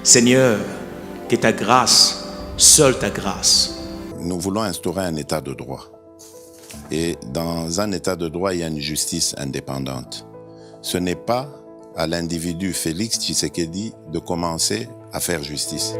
Seigneur, que ta grâce, seule ta grâce. Nous voulons instaurer un état de droit. Et dans un état de droit, il y a une justice indépendante. Ce n'est pas à l'individu Félix Tshisekedi de commencer à faire justice.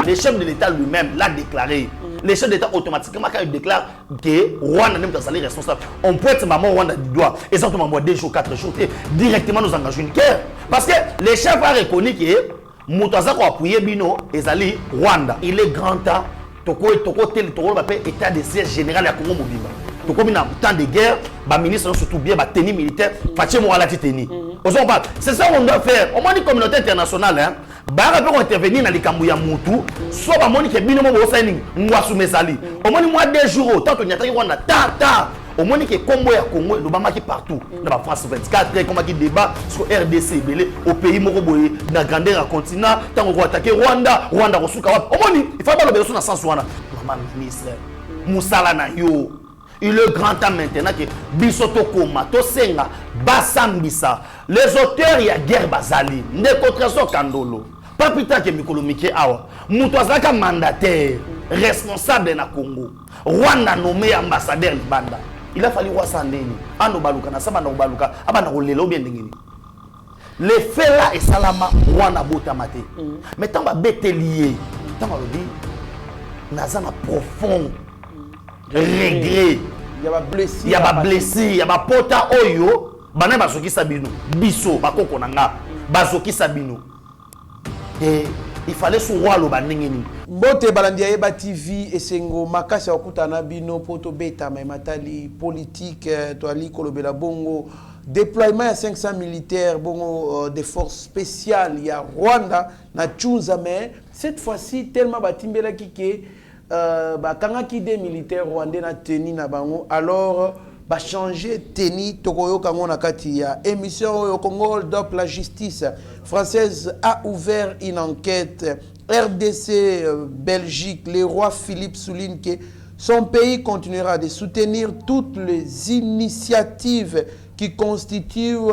Le chef de l'État lui-même l'a déclaré. Le chef d'État automatiquement, quand il déclare que Rwanda n'est pas responsable, on peut être maman Rwanda du doigt. Exactement, 2 jours, 4 jours, directement nous engageons une guerre. Parce que le chef a reconnu que Moutaza a appuyé Bino et Zali Rwanda. Il est grand temps, Toko état de siège général à Congo Mobimba. Toko bina temps de guerre, ba ministre surtout bien ba tenue militaire, Faché Moala Titeni. C'est ça qu'on doit faire. Au moins une communauté internationale, hein. Bara peut intervenir dans les Kambouya Moutou, soit ba moni ke bino mo osani ngwasu mesali. Au moins moi 2 jours, tant on y attaque Rwanda, au moins que Congo ya Congo, le bama qui partout. Dans la France 24, comme qui débat sur RDC, au pays Moroboye, dans la grandeur continent, tant on va attaquer Rwanda, Rwanda Rosuka. Au moins il faut pas le besoin dans sens Rwanda. Maman ministre, Moussala na yo. Il est grand temps maintenant que Bisoto Koma, Tosenga, Basambisa, les auteurs y a guerre Bazali, Nekotraso Kandolo, pas plus tard que Mikolo Mike Awa, Moutouazaka mandataire, responsable na Congo, Rwanda nommé ambassadeur Banda. Il a fallu voir ça ndeni, Ando Baluka, Nasaba na Baluka, Abana Rolelo bien ndengeni. Les faits là et Salama, Rwanda Botamate. Mais tant va bételier, tant va le dire, Nazana profond. Regret. Il y a des blessés, il y a des pota oyo, bana basoki sabino, biso bakoko nanga, basoki sabino. Et il fallait se roi lo banengeni. Mbote balandia Yeba TV esengo makasi okutana bino poto beta matali politique toali kolobela bongo déploiement à 500 militaires bongo des forces spéciales il y a Rwanda na Tchunza mais cette fois-ci tellement batimbela kike kanga ki des militaires rwandais na teni na bango alors ba changer teni tokoyo kango na kati ya émission au Congo Hold la justice française a ouvert une enquête. RDC Belgique, le roi Philippe souligne que son pays continuera de soutenir toutes les initiatives qui constituent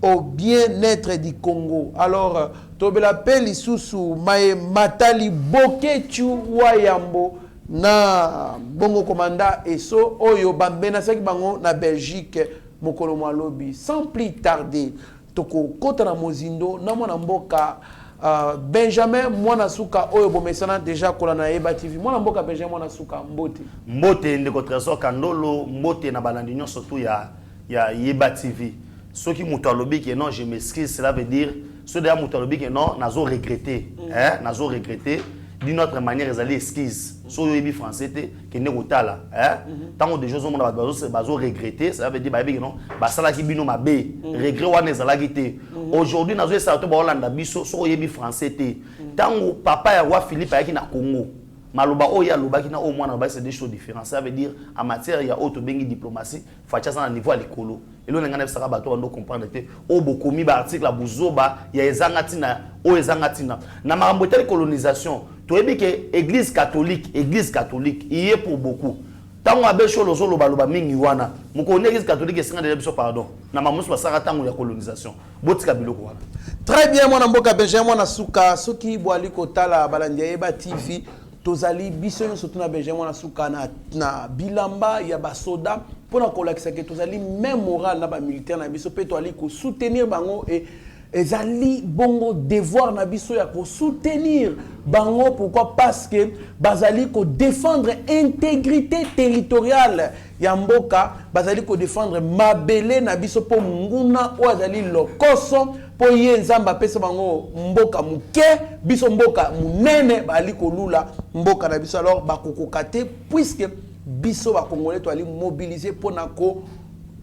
au bien-être du Congo. Alors, Tobela Peli Susu, Mae Matali Bokechu Wayambo, na Bongo Komanda Eso, Oyo Bambena Saki Bango, na Belgique, Mokolo Malobi. Sans plus tarder, Toko Kota na Mozindo, na Mwana Mboka, Benjamin Mwanasuka, Oyo Bomesana, déjà Kolana Yeba TV. Mwana Mboka Benjamin Mwanasuka, Mbote. Mbote, Ndeko Trésor Kandolo, Mbote na Balandinyo, surtout ya Yeba TV. Ceux qui m'ont dit que non, je m'excuse, cela veut dire, ceux qui m'ont dit que non, nous avons regretté. Nous avons regretté. D'une autre manière, ils allaient excuses. Ceux qui sont français, qui ne sont pas là. Tant que des choses ont regretté, ça veut dire que non, ça là qui bino ma bé. Regret ou n'est pas guité. Aujourd'hui, nous avons sorti de Hollande, biso, ceux qui sont français. Tant que papa et roi Philippe qui na Congo. Maloba oya loba qui na au moins c'est des choses différentes. Ça veut dire en matière il y a autre bengi diplomatie, faut ça à niveau à l'écolo. Et là ngana saka bato on doit comprendre que au bokomi ba article la buzoba ya ezangatina o ezangatina. Na marambo telle colonisation, to ebi que église catholique il est pour beaucoup. Tango abesho lozo loba loba mingi wana. Mukone église catholique esinga de biso pardon. Na mamusu basaka tango ya colonisation. Botika biloko wana. Très bien mon mboka Benjamin Mwanasuka, soki boali kotala balandia Yeba TV. Tozali biso surtout na Benjamin Nasuka na bilamba ya basoda pour na kolakisa que tozali même moral na ba militaire na biso pe to ali ko soutenir bango et ezali bongo devoir na biso ya ko soutenir bango pourquoi parce que bazali ko défendre intégrité territoriale ya mboka bazali ko défendre mabele na biso po nguna o azali lokoso po ye nzamba pesa bango mboka muke biso mboka munene bali kolula mboka na biso alors bakokokate puisque biso ba congolais to ali mobiliser pona ko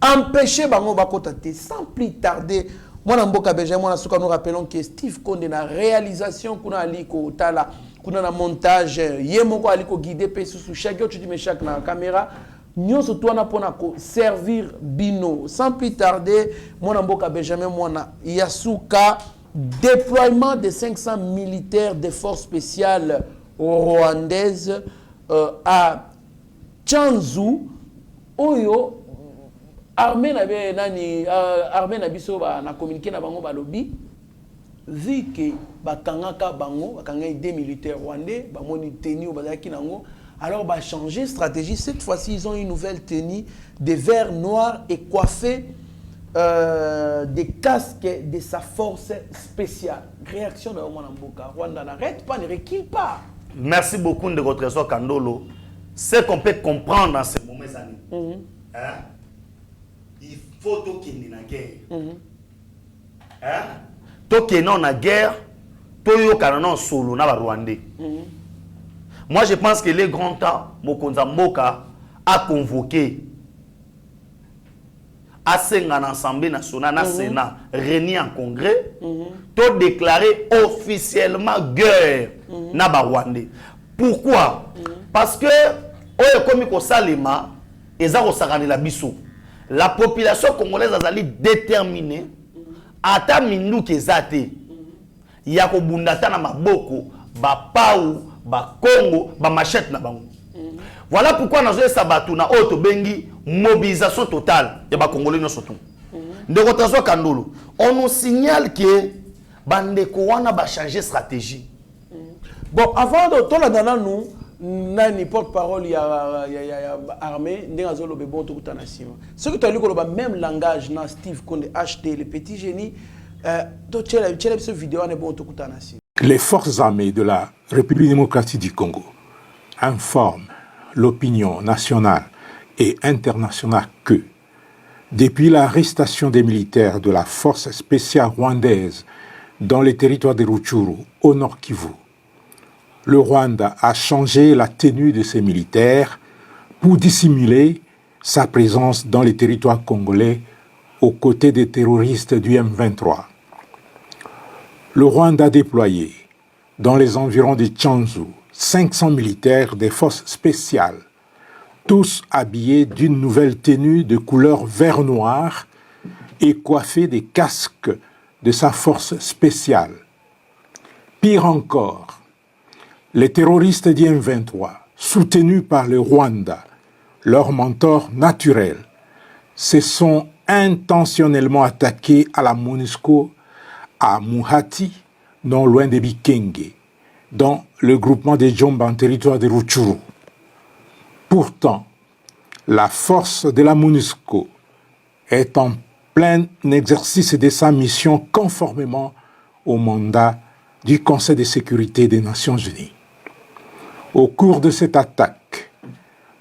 empêcher bango bakota te sans plus tarder. Moi mboka Benjamin na suka nous rappelons que Steve Konde na réalisation kuna ali ko tala kuna na montage ye moko ali ko guider pe sous chaque tu dis mais chaque na caméra nyonso twana pona ko servir bino sans plus tarder. Moi mboka Benjamin mwana yasuka déploiement de 500 militaires des forces spéciales rwandaises à Tchanzu oyo armée na be nani armée na biso ba na communiquer na bango ba lobby vu que bakangaka bango bakanga des militaires rwandais ba moni tenue au bazaki nango alors ba changer stratégie. Cette fois-ci ils ont une nouvelle tenue de vert noir et coiffé des casques de sa force spéciale. Réaction de Mboka Rwanda n'arrête pas, ne recule pas. Merci beaucoup de votre trésor Kandolo. Ce qu'on peut comprendre dans ces moments hein? Il faut qu'il y ait une guerre. Hein? Tant qu'il y a une guerre, tout le monde est solo na Rwandais. Moi je pense que les grands temps, Mokonza Mboka a convoqué à l'Assemblée nationale, à Sénat, réuni en congrès, tout déclaré officiellement guerre na Rwandais. Pourquoi? Parce que la population congolaise a déterminée ata mindu kezate ya ko bundata na maboko ba pau ba Congo ba machette na bango. Voilà pourquoi nous avons sabatu na auto bengi mobilisation totale ya ba congolais no sotu. Ndeko tazo Kandolo, on nous signale que bandeko wana ba changer stratégie. Bon, avant de tout là nous nani porte-parole ya armée ndenga lo bebon to kutana sima. Ce que tu as lu ko même langage na Steve Konde acheté le petit génie to tchela ce vidéo ne bon to kutana sima. Les forces armées de la République démocratique du Congo informent l'opinion nationale et internationale que, depuis l'arrestation des militaires de la force spéciale rwandaise dans les territoires de Rutshuru, au nord Kivu, le Rwanda a changé la tenue de ses militaires pour dissimuler sa présence dans les territoires congolais aux côtés des terroristes du M23. Le Rwanda a déployé dans les environs de Tchanzu 500 militaires des forces spéciales, tous habillés d'une nouvelle tenue de couleur vert-noir et coiffés des casques de sa force spéciale. Pire encore, les terroristes du M23, soutenus par le Rwanda, leur mentor naturel, se sont intentionnellement attaqués à la MONUSCO à Muhati, non loin de Bikenge, dans le groupement des Djomba en territoire de Rutshuru. Pourtant, la force de la MONUSCO est en plein exercice de sa mission conformément au mandat du Conseil de sécurité des Nations Unies. Au cours de cette attaque,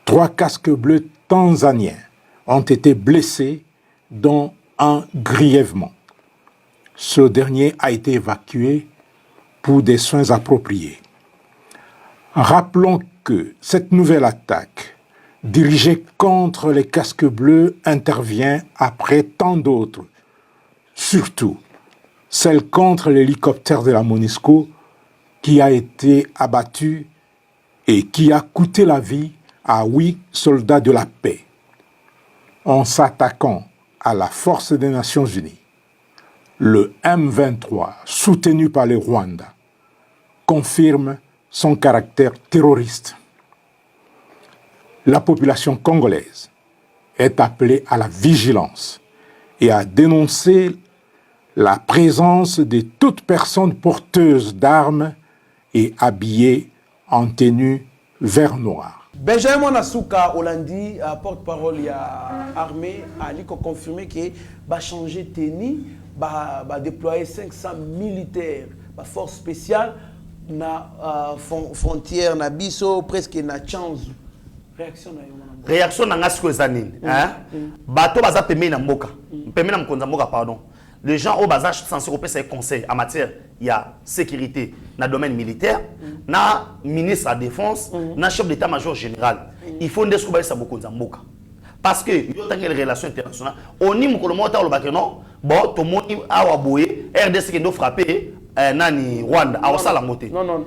3 casques bleus tanzaniens ont été blessés, dont un grièvement. Ce dernier a été évacué pour des soins appropriés. Rappelons que cette nouvelle attaque, dirigée contre les casques bleus, intervient après tant d'autres, surtout celle contre l'hélicoptère de la MONUSCO qui a été abattu et qui a coûté la vie à 8 soldats de la paix. En s'attaquant à la force des Nations Unies, le M23, soutenu par le Rwanda, confirme son caractère terroriste. La population congolaise est appelée à la vigilance et à dénoncer la présence de toute personne porteuse d'armes et habillée en tenue vert noir. Benjamin Nasuka Olandi, porte-parole ya armée, a confirmé que va changer tenue, va déployer 500 militaires, force spéciale na frontière na biso presque na Tchanzu. Réaction na ngasiko ezanini hein bato baza pemé na mboka pemé na mkonza mboka pardon les gens au bas âge censés repérer ces conseils en matière il y a sécurité dans le domaine militaire, na ministre de la défense, na chef d'état-major général. Il faut que ça beaucoup d'amboka. Parce que il y a des relations internationales. On y m'a le non, bon, tout le monde a aboyé, RDC qui doit frapper nani Rwanda, à Osala moté. Non.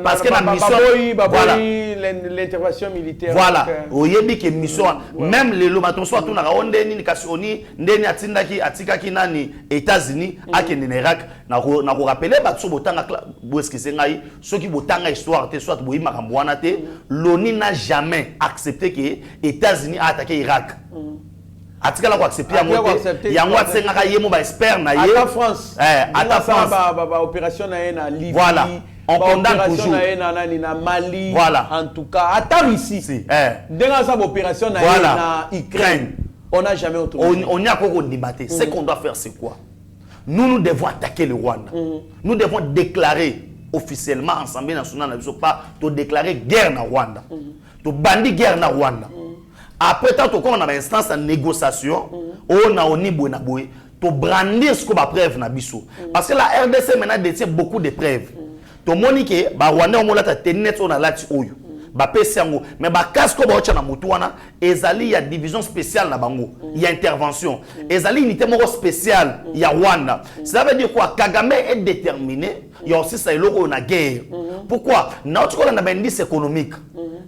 Parce que la mission, voilà, l'intervention militaire. Voilà, au yébi que mission, même les lomatons soit tout na onde ni kasoni, ndeni atindaki atikaki nani États-Unis, akende na Irak, na ko rappeler ba tso botanga boeske sengai, ceux qui botanga histoire te soit boyi makambo wana te, l'ONU n'a jamais accepté que États-Unis a attaqué Irak. Atika la ko accepter ya moté, ya ngwa tsengaka yemo ba expert na ye. À France. À France ba opération na Libye. Voilà. On condamne toujours. Na Mali, voilà. En tout cas, à Tarissi. Si. Dans sa opération na Ukraine, on n'a jamais autorisé. On y a encore débattu. Ce qu'on doit faire, c'est quoi? Nous devons attaquer le Rwanda. Nous devons déclarer officiellement, Assemblée nationale, pas de déclarer guerre na Rwanda. De bandir guerre na Rwanda. Après, tant qu'on a une instance de négociation, on a un niveau de brandir ce qu'on a preuve na biso. Parce que la RDC maintenant détient beaucoup de preuves. To monike ba Rwanda on molata tenet on a lati oyo ba pesi yango mais ba kasko ba ocha na mutu wana ezali ya division spéciale na bango il y a intervention ezali unité moko spéciale ya Rwanda. Ça veut dire quoi? Kagame est déterminé, il y a aussi ça eloko na guerre. Pourquoi? Na otikola na indice économique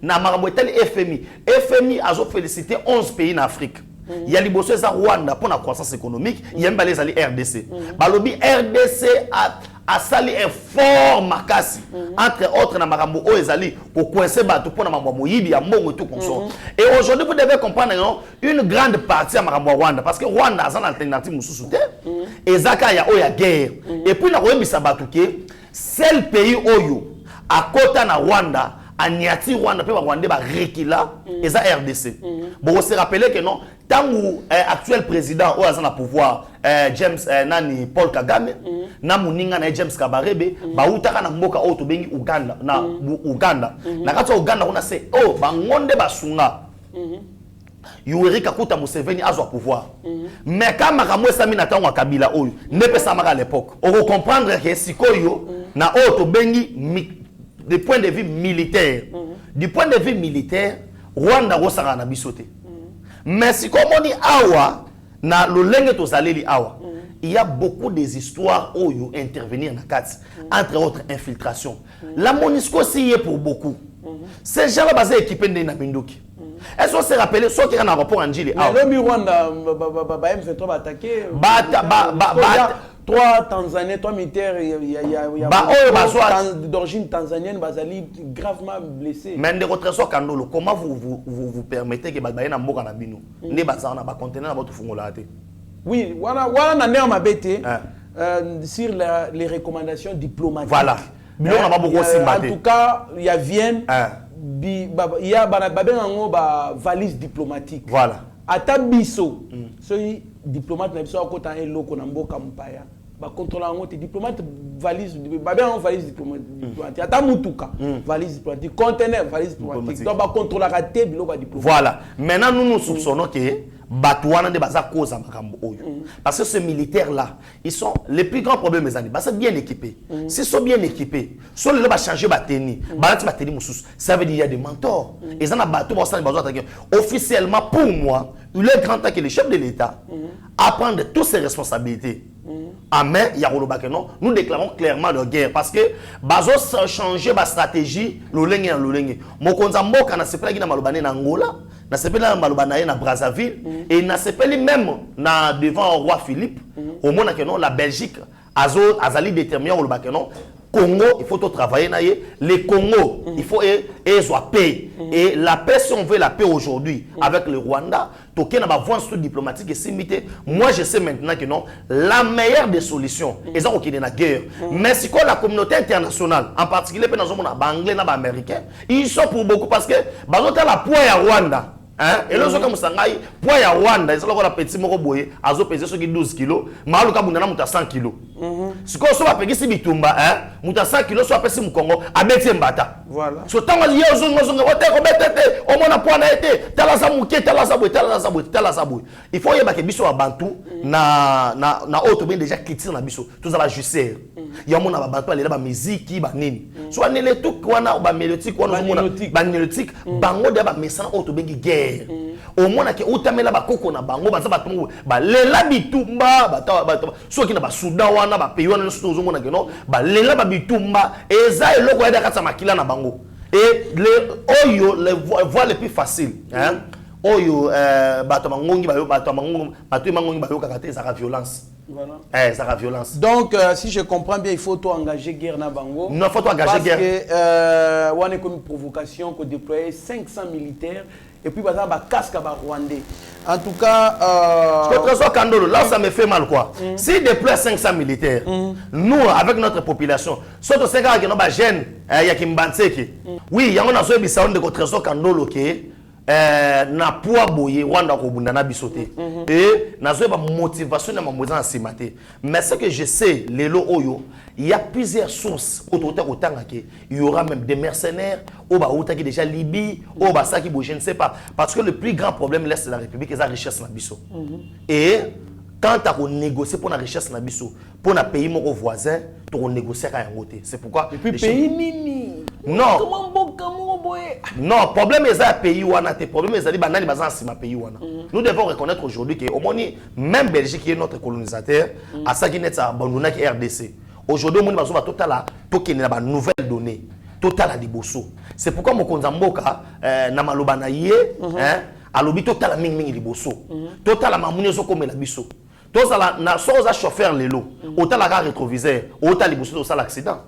na makambo etali FMI azo féliciter 11 pays en Afrique. Il y a liboso za Rwanda pour la croissance économique, il y a même les alliés RDC. Balobi RDC a sali un fort makasi entre autres na makambo o ezali pour coincer bato pour na mambo moyibi ya mbongo et tout consort. Et aujourd'hui vous devez comprendre non, une grande partie à makambo Rwanda parce que Rwanda a une alternative mususu te ezaka ya o ya guerre. Et puis na koyebisa bato ke seul pays oyo à côté na Rwanda Aniati Rwanda pe Rwanda ba rekila eza RDC. Bon, on se rappeler que non, tant où actuel président au azana pouvoir James nani Paul Kagame na muninga na James Kabarebe ba utaka na mboka o to bengi Uganda na Uganda. Na kati Uganda on a se oh bangonde basunga. Yoweri Kaguta Museveni azwa pouvoir. Mais quand makamwe sami na tango Kabila oyo, ne pe samaka à l'époque. On va comprendre que sikoyo na o to bengi du point de vue militaire. Du point de vue militaire, Rwanda rosaka na bisote. Mais si comme on dit awa na lolenge to zaleli awa, il y a beaucoup des histoires où il intervenir na kati entre autres infiltration. La MONUSCO aussi est pour beaucoup. Ces gens là basés équipés de na Bindoki. Est-ce qu'on se rappelle ceux qui ont un rapport en Djili? Le Rwanda M23 va attaquer. Trois Tanzaniens, trois militaires, il y a d'origine tanzanienne, Bazali gravement blessé. Mais de votre Kandolo, comment vous permettez que Bazali Mboka na bino ne bazana ba conteneur na votre fungolate? Oui, voilà na ner mabete sur les recommandations diplomatiques. Voilà. En tout cas, il y a Vienne, il y a valise diplomatique. Voilà. Atabiso, ceux diplomate na biso akota eloko na mboka mpaya ba contrôler ngo te diplomate valise valise diplomatique ata mutuka valise diplomatique conteneur valise diplomatique donc ba contrôler ka te biloko diplomate. Voilà, maintenant nous soupçonnons que Batouana de Baza cause makambo oyo parce que ces militaires là ils sont les plus grands problèmes mes amis parce que bien équipés. S'ils sont bien équipés, soit le va changer bateni mususu, ça veut dire il y a des mentors. Et ça na bateau officiellement pour moi, il est grand temps que le chef de l'État apprenne toutes ses responsabilités. Amen, nous déclarons clairement la guerre parce que bazo changer ma stratégie l'olenge na l'olenge. Mokonza mboka na sepela na malobane na Angola, na sepela malobana na Brazzaville et na sepeli même na devant roi Philippe. Au moins que non la Belgique azali déterminé au non Congo, il faut travailler na ye. Les Congo, il faut soit paix. Et la paix, si on veut la paix aujourd'hui avec le Rwanda, toké na ba voie diplomatique et simité. Moi, je sais maintenant que non, la meilleure des solutions, ils ont aucune guerre. Mais si quoi la communauté internationale, en particulier dans le monde anglais, américain, ils sont pour beaucoup parce que bazote la poids à Rwanda. Hein? Et là, comme ça, poids ya Rwanda, c'est là qu'on a petit moko boye, azo pesé sur 12 kilos, mais alors kabunda na muta 100 kilos. Si ko so ba pegi si bitumba, hein, muta 100 kilos so apesi mu Congo, abeti mbata. Voilà. So tango lié zo ngozonga wote ko betete, o mona poids na été, tala sa muke, tala sa boy. Il faut yeba ke biso abantu na auto bien déjà critique na biso. Tous ala justice. Ya mona ba bantu ale ba musique ba nini. So anele tout wana ba mélodique wana mona ba mélodique, bango de ba messana auto bengi guerre. Au moins que utamela bakoko na bango baza batungu ba lela bitumba bata soki na ba Soudan wana ba pays wana soto zomona que non ba lela ba bitumba eza eloko ya kata makila na bango et les oyo les voies les plus faciles hein oyo bato mangongi bato mangongi bayo kakate za violence. Voilà. Ça la violence. Donc, si je comprends bien, il faut toi engager guerre na bango. Non, il faut toi engager guerre. Parce que on est comme une provocation qu'on déploie 500 militaires et puis bah ça va casque à Rwandais. En tout cas, Trésor Kandolo, là ça me fait mal quoi. Si déploie 500 militaires, nous avec notre population, surtout ces gars qui n'ont pas gêne, il y a qui m'bantseki. Oui, il y a un autre bisson de Trésor Kandolo qui na poa boye Rwanda ko bunda na bisoté et na zo ba motivation na mamoza na simate. Mais ce que je sais lelo oyo, il y a plusieurs sources autoritaires otanga ke il y aura même des mercenaires au ba outa qui déjà Libye au ba ça qui bouge, je ne sais pas parce que le plus grand problème l'est de la République c'est la richesse na biso. Et quand tu as négocié pour la richesse na biso pour un pays mon voisin tu as négocié à côté. C'est pourquoi et puis pays nini. Non. Comment non, problème est à pays wana, problème est à banani bazan sima pays wana. Nous devons reconnaître aujourd'hui que au moins même Belgique qui est notre colonisateur à ça qui n'est pas abandonné qui RDC. Aujourd'hui on va total là pour qu'il y ait une nouvelle donnée. Total à Liboso. C'est pourquoi mon konzamboka na maloba na ye hein alobi total ming ming Liboso. Total ma munezo comme la biso. Total na soza chauffeur lelo. Autant la rétroviseur, autant Liboso to ça l'accident.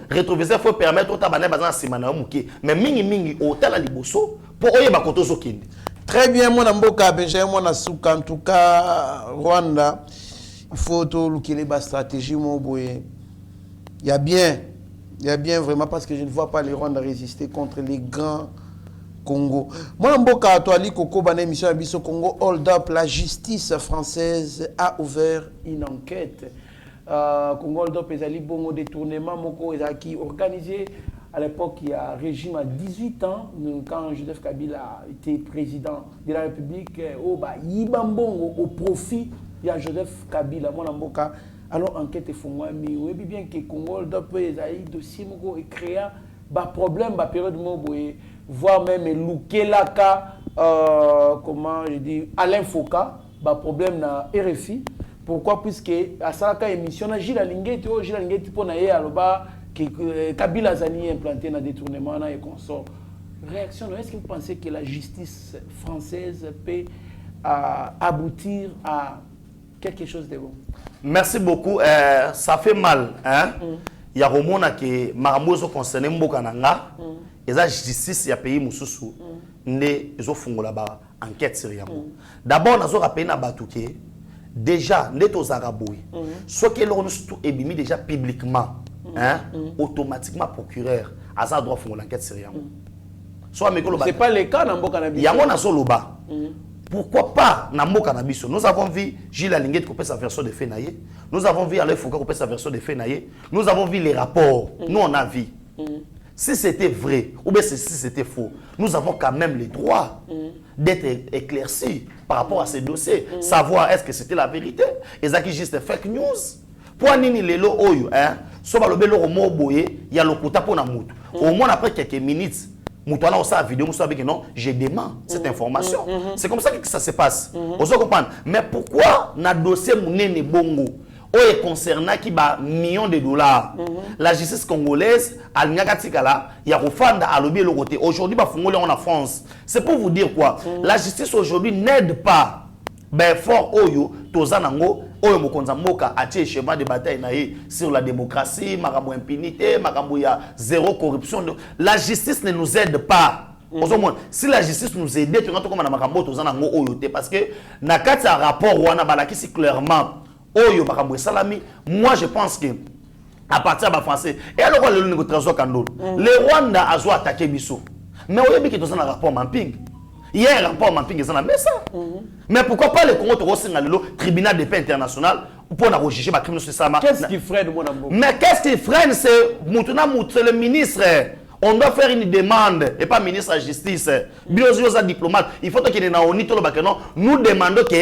Rétroviseur faut permettre au tabané bazan simana muke mais mingi hôtel à liboso pour oyeba kotozo kindi. Très bien mon amboka Benjamin mon asuka en tout cas Rwanda il faut tout lukile ba stratégie mo boye. Il y a bien vraiment parce que je ne vois pas les Rwandais résister contre les grands Congo. Mon amboka toi li koko bana émission biso Congo hold up la justice française a ouvert une enquête. Congo Pézali Bongo détournement Moko Ezaki organisé à l'époque il y a un régime à 18 ans quand Joseph Kabila était président de la République au Yibambongo au profit il y a Joseph Kabila mon amboka alors enquête est fondée oui bien que Congo Pézali dossier Moko est créé ba problème ba période Moboé voire même Lukelaka comment je dis Alain Foka ba problème na RFI. Pourquoi? Puisque à cette émission, Gilles Alingeti pour naïe aloba que Kabila Zani implanté dans détournement et consort. Réaction, est-ce que vous pensez que la justice française peut aboutir à quelque chose de bon? Merci beaucoup. Ça fait mal, hein? Il y a romona que maramozo concerné mboka nanga. Et la justice y a pays mususu. Ne zo fungola ba enquête sérieusement. D'abord, nazo rappelé na batuke. Déjà, les aux arabes, ce que l'on est mis déjà publiquement, hein, automatiquement procureur, à ça doit faire l'enquête sérieusement. C'est pas le cas dans le cannabis. Il y a mon asoloba. Pourquoi pas dans le cannabis? Nous avons vu Gilles Alingeti couper sa version de Fenaye. Nous avons vu Alain Foucault couper sa version de Fenaye. Nous avons vu les rapports. Nous on a vu. Si c'était vrai ou bien si c'était faux, nous avons quand même le droit d'être éclaircis par rapport à ces dossiers. Savoir est-ce que c'était la vérité. Est-ce qu'il juste fake news? Pour nini lelo oyo, hein? Soba le belo romo boye, il y a le quota pour na mutu. Au moins après quelques minutes, mutu là on sa vidéo, mutu que non, je dément cette information. C'est comme ça que ça se passe. Vous comprenez? Mais pourquoi na dossier munene bongo? Oye concernant qui ba millions de dollars. La justice congolaise, al nyagatikala, ya rofanda alobi le côté. Aujourd'hui, ba fongole en France. C'est pour vous dire quoi? La justice aujourd'hui n'aide pas. Ben fort oyo tozanango oyo mokonza mboka atie schéma de bataille naïe sur la démocratie, makambo impunité, makambo ya zéro corruption. La justice ne nous aide pas. Si la justice nous aide, tu comme na makambo tozanango oyo te parce que na kati ya rapport wana balakisi clairement Oyo bakambo salami, moi je pense que à partir de français et alors le Trésor Kandolo, le Rwanda a attaqué Bisso. Mais oyebi que tout ça na rapport mapping. Hier, rapport Mamping est mais ça. Mais pourquoi pas le Congo le tribunal de paix international pour rejuger ma crime sur ça? Qu'est-ce qui freine mon amour? Mais qu'est-ce qui freine? C'est le ministre. On doit faire une demande et pas ministre de la justice. Biosio diplomate. Il faut qu'il y ait nous demandons que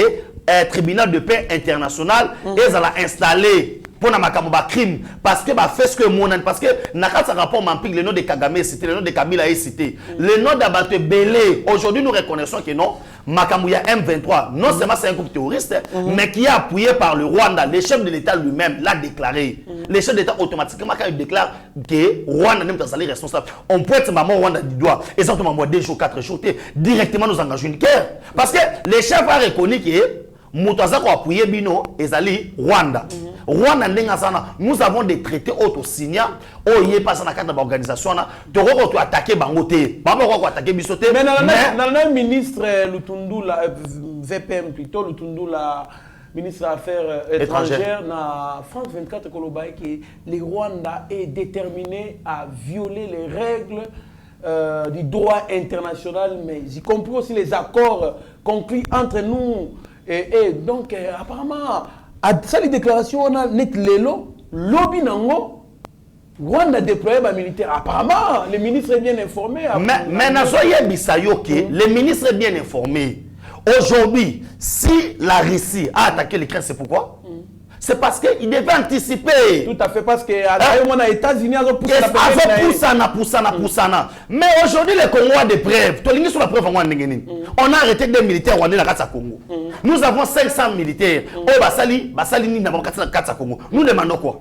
le tribunal de paix international est installé pour na crime parce que bah fait ce que mon parce que nakata rapport Mamping le nom de Kagame est cité, le nom de Kabila est cité, le nom d'Abaté Belé. Aujourd'hui nous reconnaissons que non Makamouya M23 non seulement c'est un groupe terroriste mais qui est appuyé par le Rwanda. Le chef de l'État lui-même l'a déclaré. Le chef d'État automatiquement quand il déclare que Rwanda n'est pas responsable, on peut être maman Rwanda du doigt exactement moi 2 jours 4 jours directement nous engager une guerre parce que les chefs a reconnu que Moutaza ko appuyer bino ezali Rwanda. Rwanda ndenga sana nous avons des traités auto signés oyé pas na cadre d'organisation na toko ko attaquer bangote. Baba ko attaquer bisoté. Mais le ministre Lutundula VPM plutôt Lutundula ministre des Affaires étrangères na France 24 Kolobaye que le Rwanda est déterminé à violer les règles du droit international mais y compris aussi les accords conclus entre nous. Et donc, apparemment, à cette déclaration, on a net lelo, lobby nango, Rwanda déployé les militaires. Apparemment, le ministre est bien informé. Mais le ministre est bien informé. Aujourd'hui, si la Russie a attaqué l'Ukraine, c'est pourquoi? C'est parce qu'il devait anticiper. Tout à fait, parce que les États-Unis ont poussé la mais aujourd'hui, les Congo ont des preuves. On a arrêté des militaires rwandais dans le Congo. Nous avons 500 militaires. Nous demandons quoi?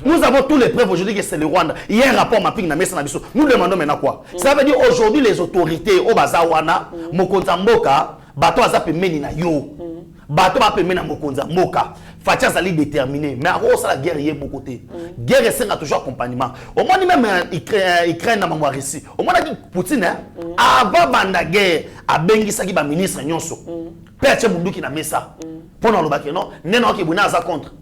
Nous avons tous les preuves aujourd'hui que c'est le Rwanda. Il y a un rapport Mapping na Mesa Nabiso. Nous demandons maintenant quoi? Ça veut dire aujourd'hui les autorités au Bazawana, Mokonza Mboka, bato azape meni na yo. Bato ba pe meni na Mokonza Mboka. Fatia Zali déterminé. Mais à la guerre y est beaucoup côté. Guerre c'est toujours accompagnement. Au moins même Ukraine na mamwa Russie. Au moins Poutine avant banda guerre a bengisa ki ba ministre nyonso. Peche munduki na Mesa. Pendant le bac non, neno ki buna za contre.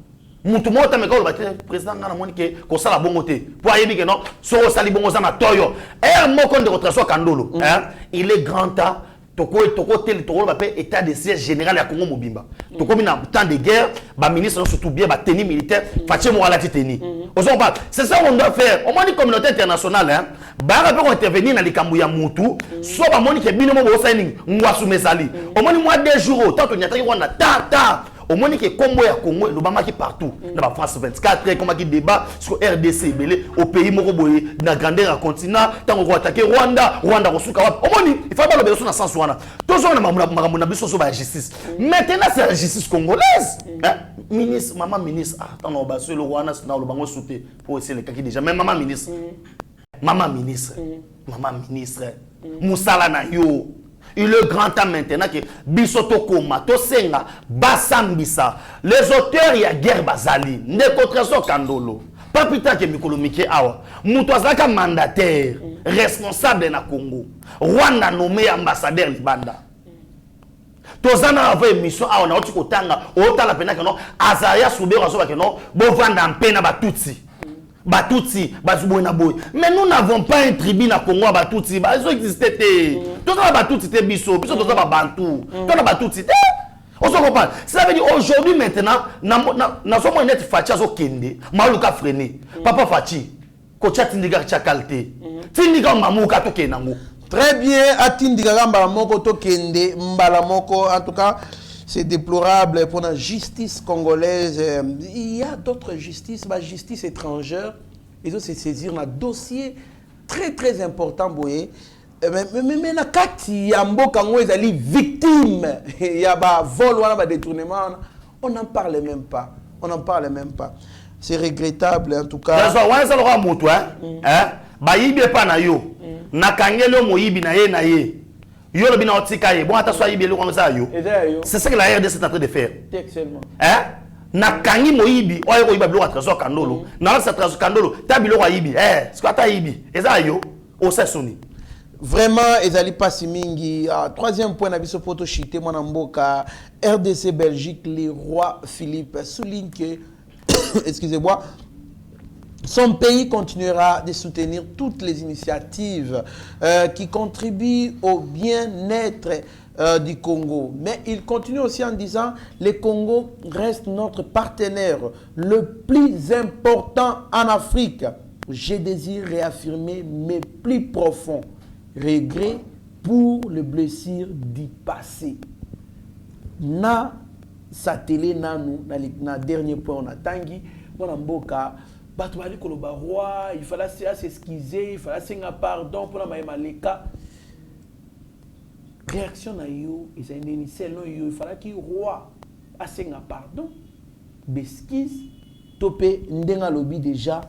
Mutu mota me ko le président ngana moni ke ko sala bongo te. Pour yebi que non, so sali bongo za na toyo. Et moko de retraso Kandolo, il est grand temps toko état de siège général à Congo Mobimba. Toko mina temps de guerre, ba ministre surtout bien ba tenue militaire, fache mo ala teni. C'est ça qu'on doit faire. Au moins une communauté internationale ba peut intervenir dans les kambu ya mutu, so ba moni ke bino mo signing ngwasu mesali. Au moins moi 2 jours, tant on y attaque on a ta au moins que Congo ya Congo l'Obama qui partout dans la France 24 comme qui débat sur RDC belé au pays moko boye na grandeur continent tant on va attaquer Rwanda kosuka au moins il faut pas le besoin dans sens wana toujours na makambo na biso so ba justice maintenant c'est la justice congolaise ministre maman ministre tant on ba sur le Rwanda na le bango souté pour essayer le kaki déjà même maman ministre Moussala na yo. Il est grand temps maintenant que Bisoto Koma, Tosenga, Basambisa, les auteurs y a guerre Bazali, Nekotraso Kandolo, pas plus tard que Mikolo Mike Awa, Moutouazaka mandataire, responsable na Congo, Rwanda nommé ambassadeur Libanda. Tozana avait mission Awa na Otiko Tanga, Otala Pena que non, Azaya Soubera Soba que non, Bovanda en Pena Batutsi. Batutsi, Bazoubouna Boy. Mais nous n'avons pas un tribunal à Congo à Batutsi. Ils ont existé. Tout ça, Batutsi, c'était Bisso. Bisso, tout ça, Bantou. Tout ça, Batutsi. On se comprend. Ça veut dire aujourd'hui, maintenant, nous sommes en net Fatia Kende, Malouka Freiné, Papa Fachi, Kocha Tindiga Tchakalte, Tindiga Mamouka Tokenango. Très bien, Atindiga Mbalamoko Tokende, Mbalamoko, en tout cas. C'est déplorable pour la justice congolaise. Il y a d'autres justices, la justice étrangère. Ils ont se saisir un dossier très très important. Mais quand il y a des victimes, il y a des vols, des détournements, on n'en parle même pas. On n'en parle même pas. C'est regrettable en tout cas. C'est ça que la RDC est en train de faire. Nakangi moyibi, oyo ko ibablo trésor Kandolo. Na sa trésor Kandolo, tabilo wa yibi. Ce que ta yibi, eza yo o sesoni. Vraiment, ezali pasi mingi. Troisième point na biso poto chité mwana mboka RDC Belgique, le roi Philippe souligne que excusez-moi, Son pays continuera de soutenir toutes les initiatives qui contribuent au bien-être du Congo. Mais il continue aussi en disant le Congo reste notre partenaire le plus important en Afrique. Je désire réaffirmer mes plus profonds regrets pour les blessures du passé. Na satellé nanu na dernier point on a tangi on mboka bato bali koloba roi il fallait s'excuser il fallait s'enga pardon pour la maleka réaction na yo ils ont initié non yo il fallait que roi s'enga pardon besquise topé ndenga lobby déjà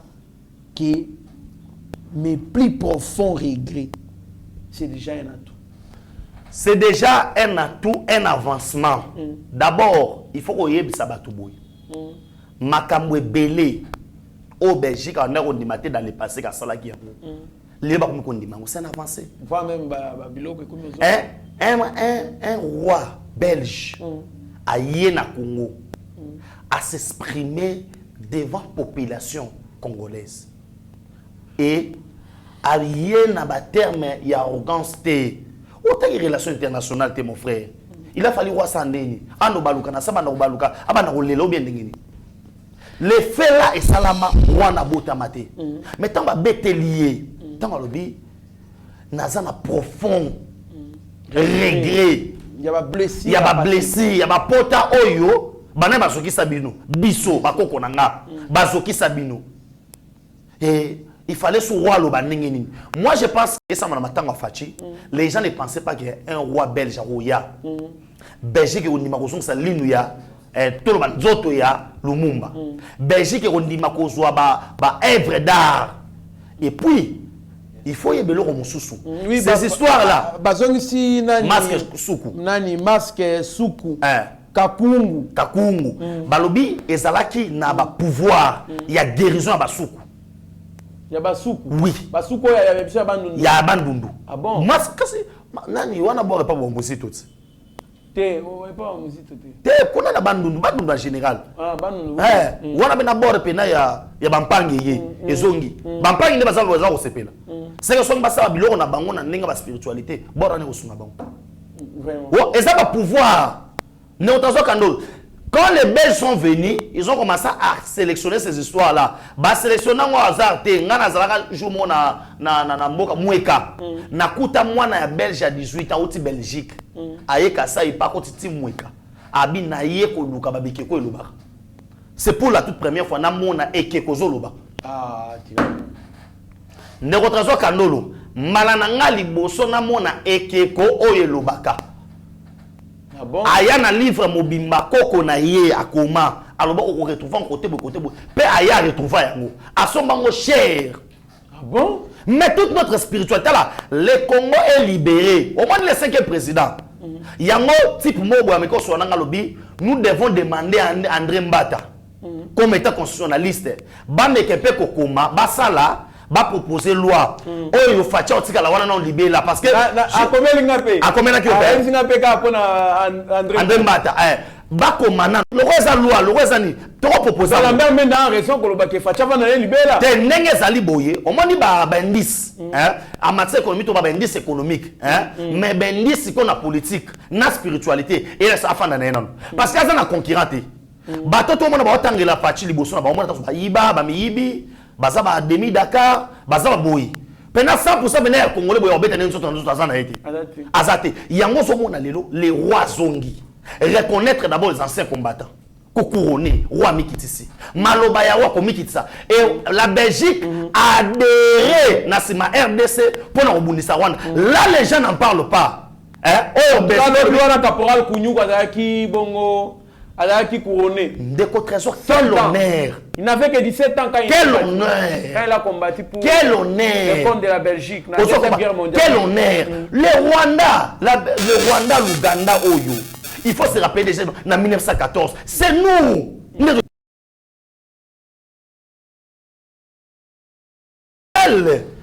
que mes plus profonds regrets c'est déjà un atout. C'est déjà un atout, un avancement. D'abord, il faut qu'on y ait des sabatouboui. Makamwe belé au Belgique, on a condimé dans le passé, quand ça l'a guerre. Les gens qui ont c'est un avancé. Un roi belge a yéna Congo à s'exprimer devant la population congolaise. Et à yéna ba terme il y a arrogance. Autant de relations internationales, mon frère. Il a fallu voir ça en ligne. Ando baluka na saba na baluka, abana rolelo bien dingini. Le fait là et salama wana bota mate. Mais tant ba betelier, tant ba lobi nazana profond regret. Il y a ba blessé, il y a ba blessé, il y a ba pota oyo, bana basoki sabino, biso bakoko nanga, basoki sabino. Et il fallait ce roi le baningini. Moi je pense que ça m'a matango fachi. Les gens ne pensaient pas qu'il y a un roi belge roya. Belgique on dit ma cause ça linuya tout le monde zoto ya Lumumba. Belgique on dit ma cause ba œuvre d'art. Et puis il faut y belo comme susu. Ces histoires là. Bazong si nani masque suku. Nani masque suku. Kakungu. Kakungu. Balobi ezalaki na ba pouvoir. Il y a guérison à ba suku. Il y a Basuku. Oui. Basuku, il y a Monsieur Bandundu. Il y a Bandundu. Ah bon? Moi, nani, on a pas bon musique tout. Té, on est pas musique tout. Té, qu'on a Bandundu, Bandundu en général. Ah, Bandundu. On a bien d'abord pena ya Bampangi et Zongi. Bampangi ne va pas voir au CP là. C'est que son basa bilo on a bango na nenga ba spiritualité. Bora ne osuna bango. Vraiment. Oh, et ça va pouvoir. Ne otazo kando. Quand les Belges sont venus, ils ont commencé à sélectionner ces histoires-là. Bah sélectionner au hasard, ngana zalaka jomo na mboka mweka. Na kuta mwana ya Belge à 18 ans au Belgique. Ayeka ça il pas kotiti mweka. Abi na ye ko luka babike ko eloba. C'est pour la toute première fois na mona ekeko zoloba. Ah, tu vois. Ne retrazo kanolo. Malana nga liboso na mona ekeko oyelobaka. Ah bon? Aya na livre mobimba koko na ye akoma aloba ko retrouver en côté pe aya retrouver yango asomba ngo cher. Ah bon? Mais toute notre spiritualité là, le Congo est libéré. Au moins le 5e président. Yango type mobo ameko sonanga lobi, nous devons demander à André Mbata comme état constitutionnaliste bameke pe kokoma basala ba proposer loi oyo facha otika la wana non libéré là parce que a combien lingape a combien ki a lingape ka pona André Mbata ba komana le reza loi le reza ni to proposer la même dans raison ko loba ke facha va na libéré là te ndenge zali boye o moni ba indice en matière économique to ba indice économique mais indice ko na politique na spiritualité et ça afanda na non parce que ça na concurrente bato to mona ba otangela fachi liboso na ba mona ta yiba ba miyibi baza ba demi Dakar baza ba boyi pendant 100% bena ya congolais boyo obeta nzo tozana na été azate yango so mona lelo les rois zongi reconnaître d'abord les anciens combattants ko couronner roi Mikitisi maloba ya roi ko Mikitisa et la Belgique a adhéré na sima RDC pour na obundisa Rwanda là les gens n'en parlent pas oh Belgique le caporal Kounyou azaki bongo azaki couronné ndeko trésor quel honneur. Il n'avait que 17 ans quand il a combattu pour le compte de la Belgique dans la Deuxième Guerre mondiale. Quel honneur. Le Rwanda, l'Ouganda, Oyo. Il faut se rappeler déjà en 1914. C'est nous.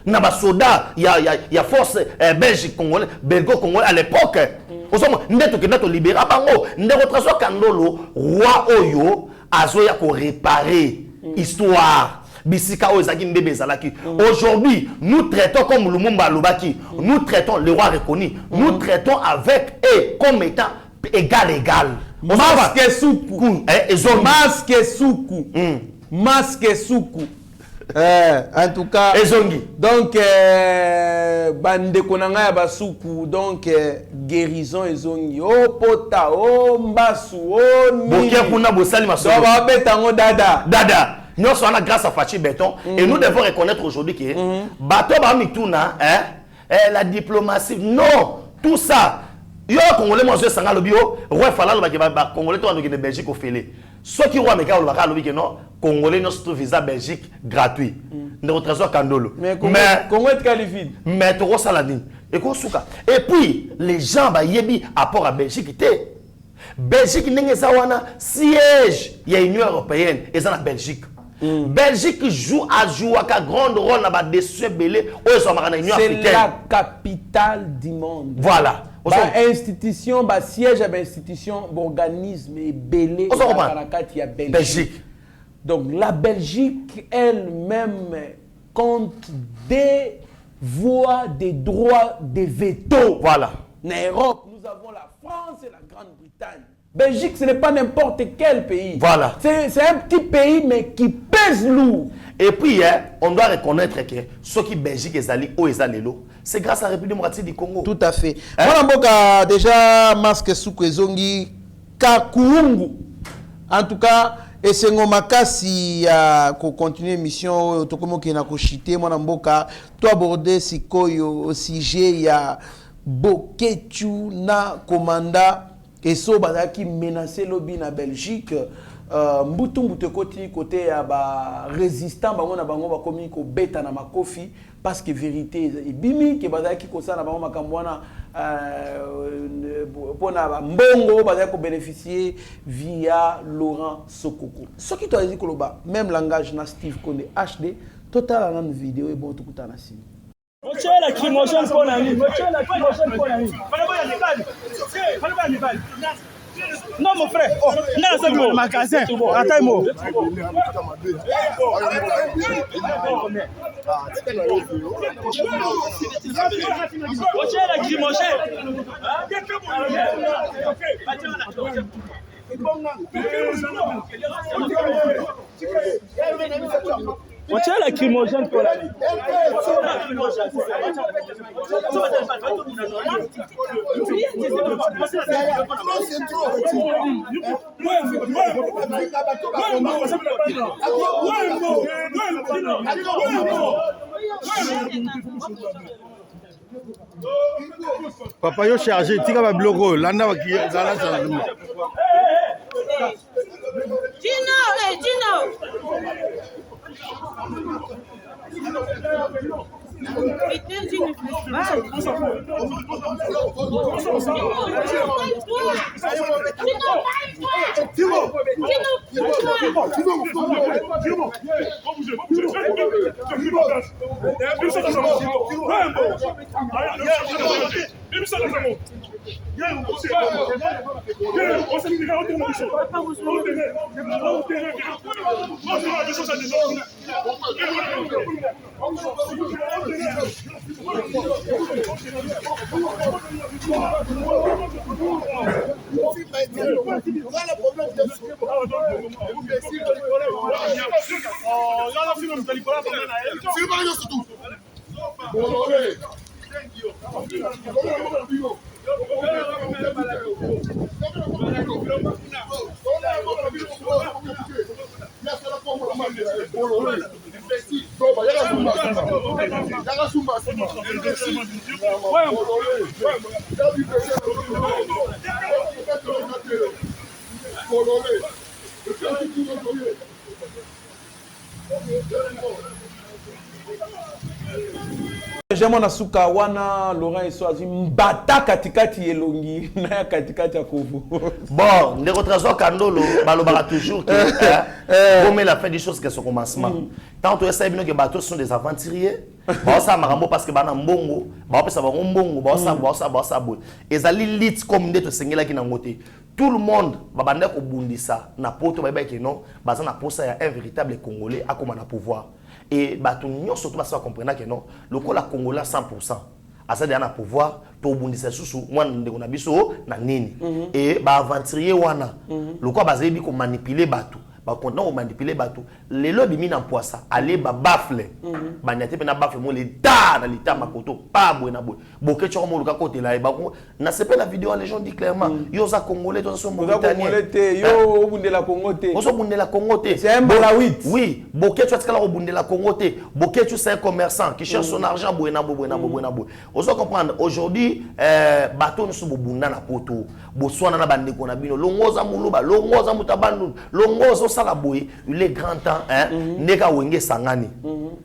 Naba soda, il y a force belge congolais, belgo-congolais à l'époque. Nous libéré. Nous avons Kandolo, roi Oyo, azoya ko réparer histoire. bisika o ezaki ndebe ezalaki. Aujourd'hui, nous traitons comme Lumumba Lubaki, nous traitons le roi reconnu, nous traitons avec et comme étant égal. Masque soukou. Masque soukou. Masque soukou. En tout cas, donc bande konanga ya basuku, donc guérison ezongi. Oh pota, oh mbasu, oh ni. Bokia kuna bosali masolo. Ba betango dada. Dada. Nous sommes grâce à Fachi Béton et nous devons reconnaître aujourd'hui que bateau ba mituna la diplomatie non tout ça yo congolais moi je sanga lobio roi fala lo ba congolais to ando ke Belgique au félé ceux qui roi meka lo ba lobi que non congolais no surtout visa Belgique gratuit ne trésor Kandolo mais Congo est qualifié mais to saladine et ko suka et puis les gens ba yebi apport à Belgique té Belgique ndenge zawana siège ya Union européenne et ça la Belgique. Belgique joue un grand rôle dans la décision belé c'est la capitale du monde. Voilà. Institution, siège à institution, organisme et belé à Belgique. Donc la Belgique elle-même compte des voix, des droits, des veto. Voilà. En Europe, nous avons la France et la Grande-Bretagne. Belgique, ce n'est pas n'importe quel pays. Voilà. C'est un petit pays, mais qui pèse lourd. Et puis, on doit reconnaître que ceux qui Belgique est allé au Ezalelo, c'est grâce à la République démocratique du Congo. Tout à fait. Voilà, Mboka, déjà, masque Soukwezongi, Kakuungu. En tout cas, et c'est Makasi pour continuer l'émission, Tokomo qui n'a pas chité, moi, Mboka, toi aborder si koyo au sujet, il y a Bokechu na Komanda. Et ça, qui menaçait lobby na Belgique, mbutu côté ya résistant bango na bango ba komi ko beta na makofi parce que vérité et bimi ke bazaki ko sana bango makambwana pona mbongo bazaki ko bénéficier via Laurent Sokoko. Ce qui t'a dit koloba même langage na Steve Konde HD total en vidéo et bon tout na si. Monsieur la lacrymogène pour la nuit. Monsieur la lacrymogène pour la nuit. Non, mon frère. Oh, non, c'est bon. Magasin. Attends-moi. Monsieur la lacrymogène. On tient la lacrymogène pour la nuit. Papa yo chargé, tika ba bloco, landa ba ki zala zala. Gino. Jamona suka wana Laurent Eswazi mbata katikati elongi na katikati ya Kovo. Bon, les retrasons Kandolo balobara toujours que comme la fin des choses que ce commencement. Tant que ça que bateaux sont des aventuriers. Ba ça marambo parce que bana mbongo, ba pesa ba mbongo, ba ça. Ezali lit comme ndeto sengela ki na ngote. tout le monde va ko bundisa na poto ba que non baza na posa ya un véritable congolais a comme na pouvoir et bato nyo surtout ba comprendre que non le ko la congolais 100% asa de na pouvoir to bundisa susu mwana ndeko na biso na nini et ba aventurier wana le ko bazebi ko manipuler bato ba content au manipuler bato les lobby mi na poisa aller ba bafle ba nyate pe na bafle mo le da na lita makoto pas boina boy boke choko mo luka côté là ba na c'est pas la vidéo les gens dit clairement yo za congolais to so mauritanien yo bundela Congo te on so bundela Congo te c'est un balawit oui boke tu atkala bundela Congo te boke tu c'est un commerçant qui cherche son argent boina boy on so comprendre aujourd'hui bateau ne so bunda na poto boswana na bandeko na bino longoza muluba longoza mutabandu longoza sala boy il est grand temps hein neka wenge sangani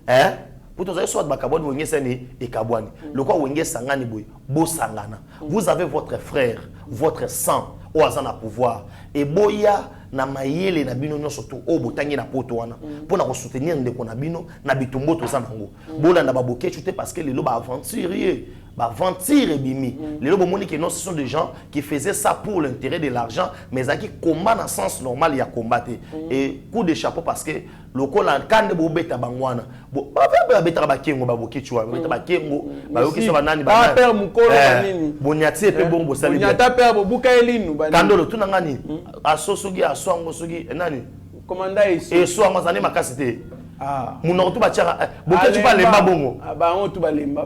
hein pour tous soit bakaboni wenge seni et kabwani le quoi wenge sangani boy bo sangana vous avez votre frère votre sang au azana pouvoir et boya na mayele na bino nyo surtout o botangi na poto wana pour na soutenir ndeko na bino na bitumbo to sanango bola na baboke chute parce que les loba aventurier bah ventir et bimi les lobes monique non ce sont des gens qui faisaient ça pour l'intérêt de l'argent mais qui combat dans sens normal il y a combattre et coup de chapeau parce que le col en canne bo beta bangwana bo ba beta ba kengo ba boki chwa beta ba kengo ba yoki so banani ba père mukolo banini bonyati pe bon bo sali bonyata père bo buka elinu banini kandolo tuna ngani asosugi aswango sugi nani commanda iso et so amazane makasite ah muno tu ba tchara boke tu ba lemba bongo ba on tu ba lemba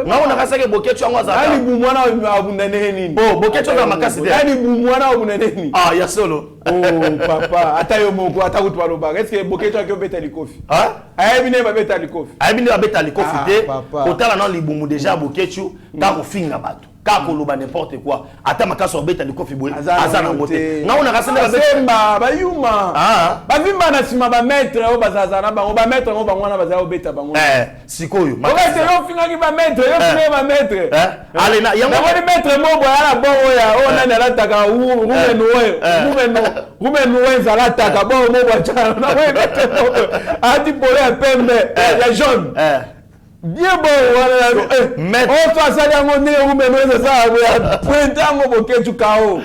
na ona kasake boke tu ango za ali bu mwana abunda nini oh boke tu ba makasite ali bu mwana abunda nini ah ya solo oh papa ata yo moko ata kutu baloba est-ce que boke tu akyo beta likofi hein ayebine ba beta likofi ayebine ba beta likofi te kotala na libumu déjà boke tu ta ko finga bato kako loba n'importe quoi ata makasa obeta likofi boy azana ngote nga ona kasende ba bemba bayuma ba vimba na sima ba maître o bazazana bango ba maître ngo bangwana baza obeta bango sikoyo makasa yo finga ki ba maître yo finga ba maître ale na yango ba maître mobo ala bongo ya o nani ala taka rumeno zala taka bongo mobo cha na maître mobo ati pole pembe ya jaune bien bon maître on fait ça dans mon nez ou même ça printemps boke tu kao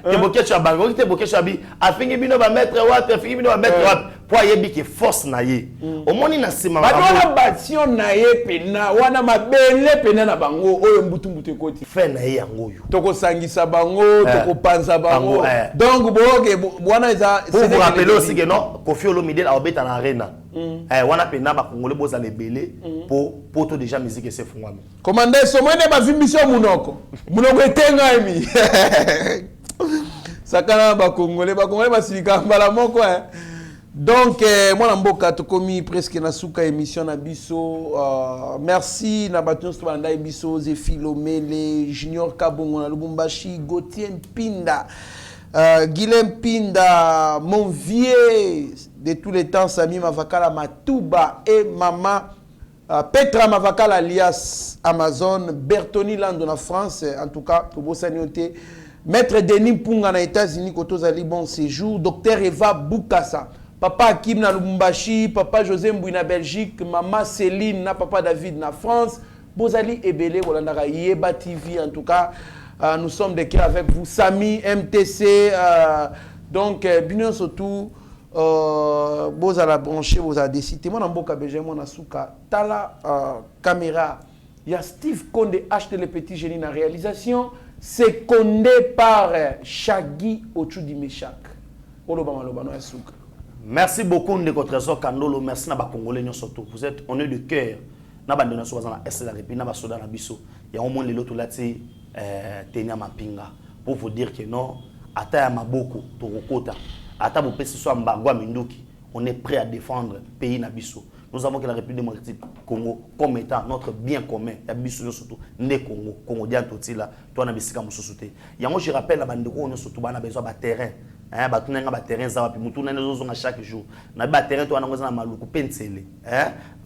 te boke tu abango te boke tu abi afingi bino ba maître wapi afingi bino ba maître wapi pour yebi ke force na ye omoni na sima ba wana bastion na ye pena wana mabele pena na bango oyo mbutu ekoti fe na ye yango yo toko sangisa bango toko panza bango donc boke wana za pour vous rappeler aussi que non Koffi Olomide a obeta na arena wana pena ba congolais boza lebele pour poto déjà musique et c'est fungwami commandant somone ba vimbisio munoko etenga emi sakana ba congolais basilika mbala moko donc moi mboka tokomi presque na suka émission na biso merci na baton sto banda biso Zefilomele Junior Kabongo na Lubumbashi Gauthier Mpinda Guilhem Pinda mon vieux de tous les temps Sami Mavakala Matouba et maman Petra Mavakala alias Amazon Bertoni Lando na France en tout cas pour Bossanioté Maître Denis Punga na États-Unis Kotozali bon séjour Docteur Eva Boukassa Papa Hakim na Lubumbashi Papa José Mbouy na Belgique Maman Céline na Papa David na France Bozali Ebele Bolandara Yeba TV en tout cas nous sommes de cœur avec vous Sami MTC donc bien surtout vous allez brancher vous allez décider moi namboka beje moi na suka tala caméra il y a Steve Konde acheté le petit génie na réalisation c'est Konde par Shaggy Ochudi Meshak oloba maloba no suka. Merci beaucoup Ndeko Trésor Kandolo merci na ba congolais surtout vous êtes honneur de cœur na ba ndona so na est la république na ba soda na biso ya au moins les loto lati tenia mapinga pour vous dire que non ata ya maboko to kokota ata bo pesi so mbangwa minduki on est prêt à défendre pays na biso nous avons que la République démocratique Congo comme étant notre bien commun ya biso surtout ne Congo Congo dia totila to na bisika mususuté yango je rappelle la bandeko on surtout bana besoin ba terrain batunanga ba terrain za wapi mutu na nzozonga chaque jour na ba terrain to na ngoza na maluku pensele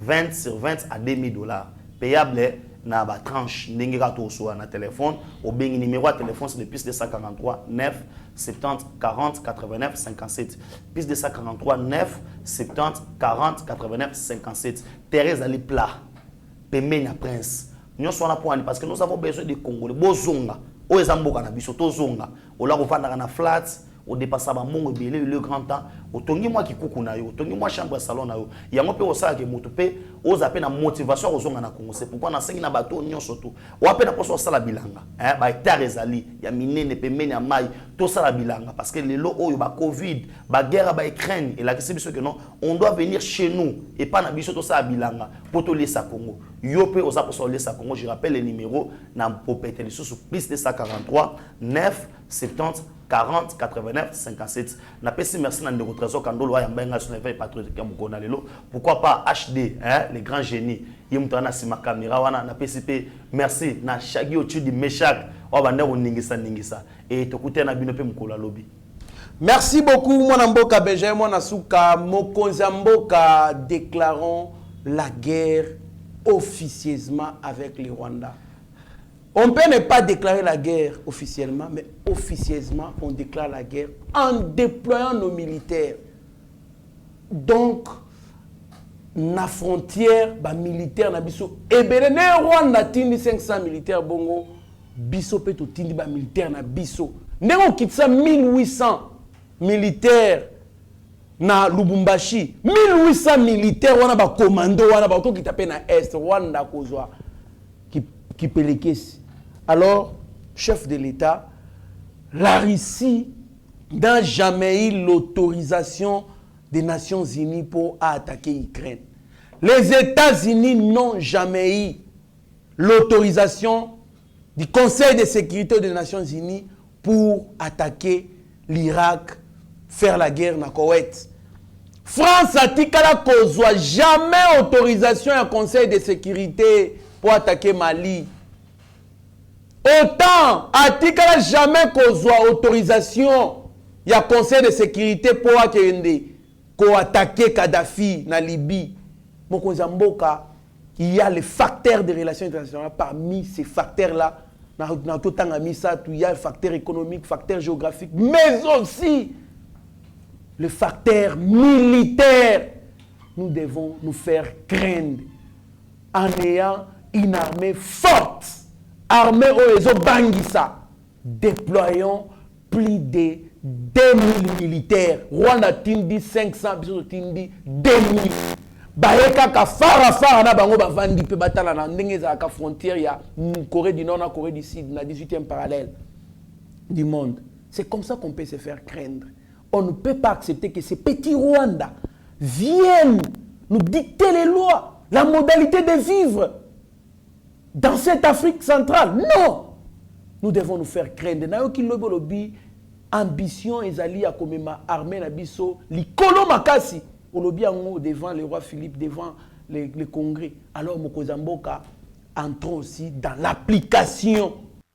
20 sur 20 à $2000 payable na ba tranche ndenge ka to so na téléphone au bengi numéro de téléphone c'est le plus 243 9 70 40 89 57 plus 243 9 70 40 89 57 Thérèse Ali plat pemena prince nous sommes là pour aller parce que nous avons besoin de Congolais bozonga o ezamboka na biso tozonga ola kovanda na flat au dépassement mon belé le grand temps otongi moi qui kuku na yo otongi moi chambre salon na yo yango pe osala ke moto pe oza pe na motivation ozonga na Congo c'est pourquoi na sengi na bato nyonso to wa pe na poso sala bilanga ba hectare ezali ya minene pe meni ya mai to sala bilanga parce que lelo oyo ba covid ba guerre ba Ukraine et la question c'est que non on doit venir chez nous et pas na biso to sala bilanga pour to laisser Congo yo pe oza poso laisser Congo je rappelle le numéro na popete le sous plus de 143 9 70 40 89 57. Na pesi merci na ndeko trésor kandolo ya mbenga sur les patriotes ya mukona lelo. Pourquoi pas HD hein les grands génies. Yemutana sima caméra wana na pesi pe merci na Shagi Ochudi Meshak wa bande ningisa et tokute na bino pe mukola lobby. Merci beaucoup mwana mboka Benjamin mwana suka mokonzi mboka déclarons la guerre officieusement avec le Rwanda. On peut ne pas déclarer la guerre officiellement, mais officieusement, on déclare la guerre en déployant nos militaires. Donc, na frontière, ba militaire na biso. Et bien, ne Rwanda tindi 500 militaires bongo, biso pe to tindi ba militaire na biso. Ne on quitte ça 1800 militaires na Lubumbashi. 1800 militaires wana ba commando wana ba to kita pe na Est Rwanda kozwa qui pelekesi. Alors, chef de l'État, la Russie n'a jamais eu l'autorisation des Nations Unies pour attaquer l'Ukraine. Les États-Unis n'ont jamais eu l'autorisation du Conseil de sécurité des Nations Unies pour attaquer l'Irak, faire la guerre dans le Koweït. France a dit qu'elle n'a jamais autorisation au Conseil de sécurité pour attaquer Mali. Autant a jamais qu'au autorisation il y a conseil de sécurité pour attaquer Kadhafi na Libye. Mokozamboka, il y a les facteurs de relations internationales. Parmi ces facteurs-là, il y a le facteur économique, facteur géographique, mais aussi le facteur militaire. Nous devons nous faire craindre en ayant une armée forte. Armée Oezo Bangissa, déployons plus de 2000 militaires. Rwanda tindi 500, biso tindi 2000. Baeka ka fara na bango bavandi pe batala na ndenge za ka frontière ya Corée du Nord na Corée du Sud na 18e parallèle du monde. C'est comme ça qu'on peut se faire craindre. On ne peut pas accepter que ces petits Rwanda viennent nous dicter les lois, la modalité de vivre dans cette Afrique centrale. Non! Nous devons nous faire craindre. Nayoki lobo lobi ambition ezali a comme armée na biso likolo makasi olobi ango devant le roi Philippe, devant le congrès. Alors Mokozamboka entrons aussi dans l'application.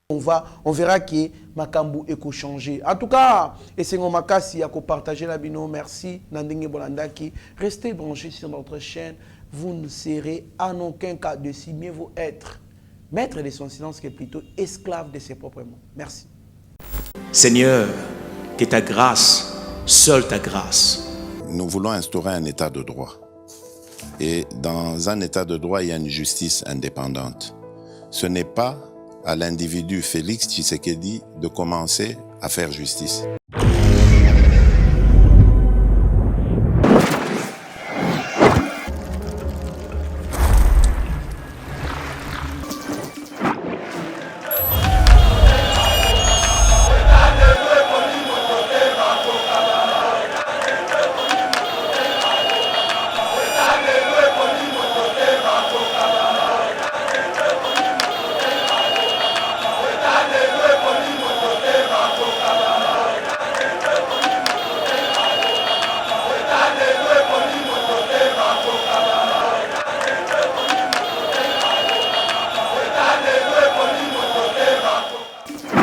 On verra que Makambu eko changer. En tout cas, Essengo Makasi a partager la bino. Merci Nandenge Bolandaki. Restez branchés sur notre chaîne. Vous ne serez en aucun cas de si mieux vous être maître de son silence, qui est plutôt esclave de ses propres mots. Merci. Seigneur, que ta grâce, seule ta grâce. Nous voulons instaurer un état de droit. Et dans un état de droit, il y a une justice indépendante. Ce n'est pas à l'individu Félix Tshisekedi de commencer à faire justice.